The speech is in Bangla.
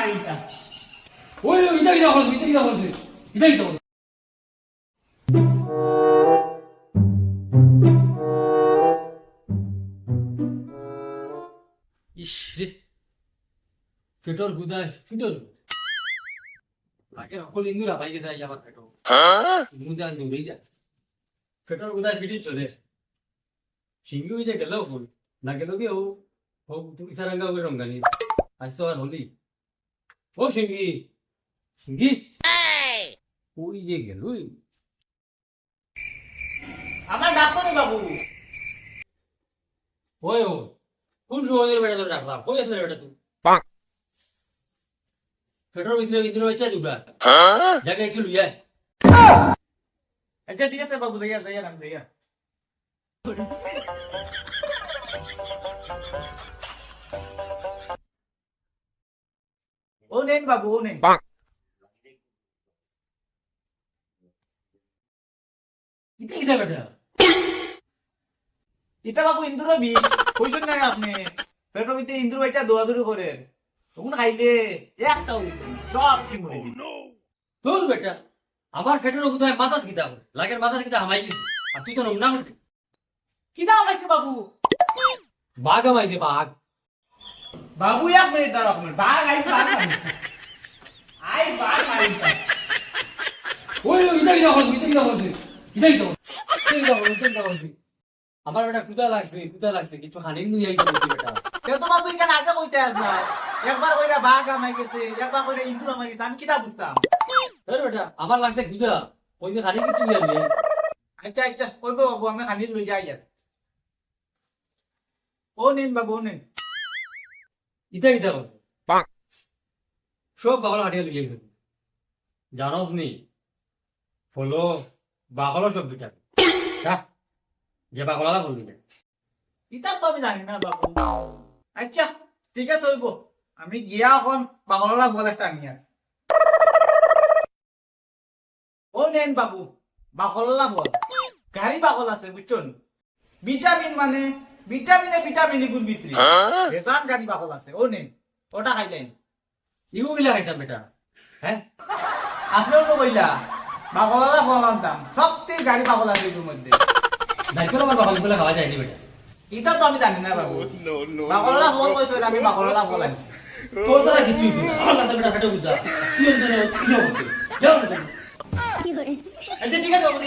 মারিতা ওই ইটা ইটা বল ইটা ইটা বল ইটা ইটা বল ইস রে পেটর গুদায় ফিটর আগে সকল ইন্দুরা ভাইকে যায় আমার পেটো মুদা নুরি যায় পেটর গুদায় ফিটি চলে সিঙ্গি হয়ে গেল ফুল না গেল কি ও তুমি সারাঙ্গা ওই রঙ্গানি আজ তো আর হলি ও সিঙ্গি সিঙ্গি ওই যে গেল আমার ডাকছো নি বাবু ওই ও কোন সময় বেটা তোর রাখলাম কই আসলে বেটা তুই পেটর ভিতরে ভিতরে হচ্ছে দুটা জায়গা একটু লুইয়া আচ্ছা ঠিক আছে বাবু যাইয়া যাইয়া আমি যাইয়া ও নেন বাবু ও নেন ইটা ইটা বেটা ইতা বাবু ইন্দুর বিষ কইছেন না আপনি পেটের ভিতরে ইন্দুর বাইচা দৌড়াদৌড়ি করে তখন খাইলে একটাও দিত না, সব কি মরে দিত তোর বেটা আমার পেটের কোথায় মাথাস কিতা লাগের মাথাস কিতা হামাই গেছে আর তুই তো নাম কি দাম আছে বাবু বাঘ আমাইছে বাঘ বাবু এক মিনিট দাঁড়াও এক মিনিট বাঘ আই বাঘ মারিতা ওই ইটা ইটা বল ইটা ইটা বল ইটা ইটা বল ইটা বল আমার বেটা কুতা লাগছে কিছু খানিন দুই আইছে বেটা কেউ তো বাবু এখানে আগে কইতে আস না একবার কইরা বাঘ আমাই গেছে একবার কইরা ইন্দুর আমাই গেছে আমি কি তা বুঝতাম তোর বেটা আমার লাগছে কুতা কইছে খানিন কিছু নিয়ে আচ্ছা আচ্ছা কইবো বাবু আমি খানি লই যাই আর ও নেন বাবু ও নেন ইটা ইটা বল সব বাগলা হাটিয়ে লইয়ে গেছে জানোস নি ফলো বাগলা সব বিটা হ্যাঁ যে বাগলা বলবি না ইতা তো আমি জানি না বাবু আচ্ছা ঠিক আছে হইব আমি গিয়া এখন বাংলা বল একটা নিয়ে ও নেন বাবু বাকলা বল গাড়ি বাকল আছে বুঝছেন ভিটামিন মানে ভিটামিনে গুণ ভিতরে বেজান গাড়ি বাকল আছে ও নেন ওটা খাইলেন ইগো গিলা খাইতাম বেটা হ্যাঁ আপনার তো কইলা বাকলা বল আনতাম সবথেকে গাড়ি বাকল আছে এর মধ্যে দাইকো আমার বাবা বলে খাওয়া যায়নি বেটা এটা তো আমি জানি না বাবু বাকলা বল কইছো আমি বাকলা বল আনছি তোর দ্বারা কিছুই না আমার কাছে বেটা ফেটে বুঝা তুই এমন কি হচ্ছে যাও না আচ্ছা ঠিক আছে বাবু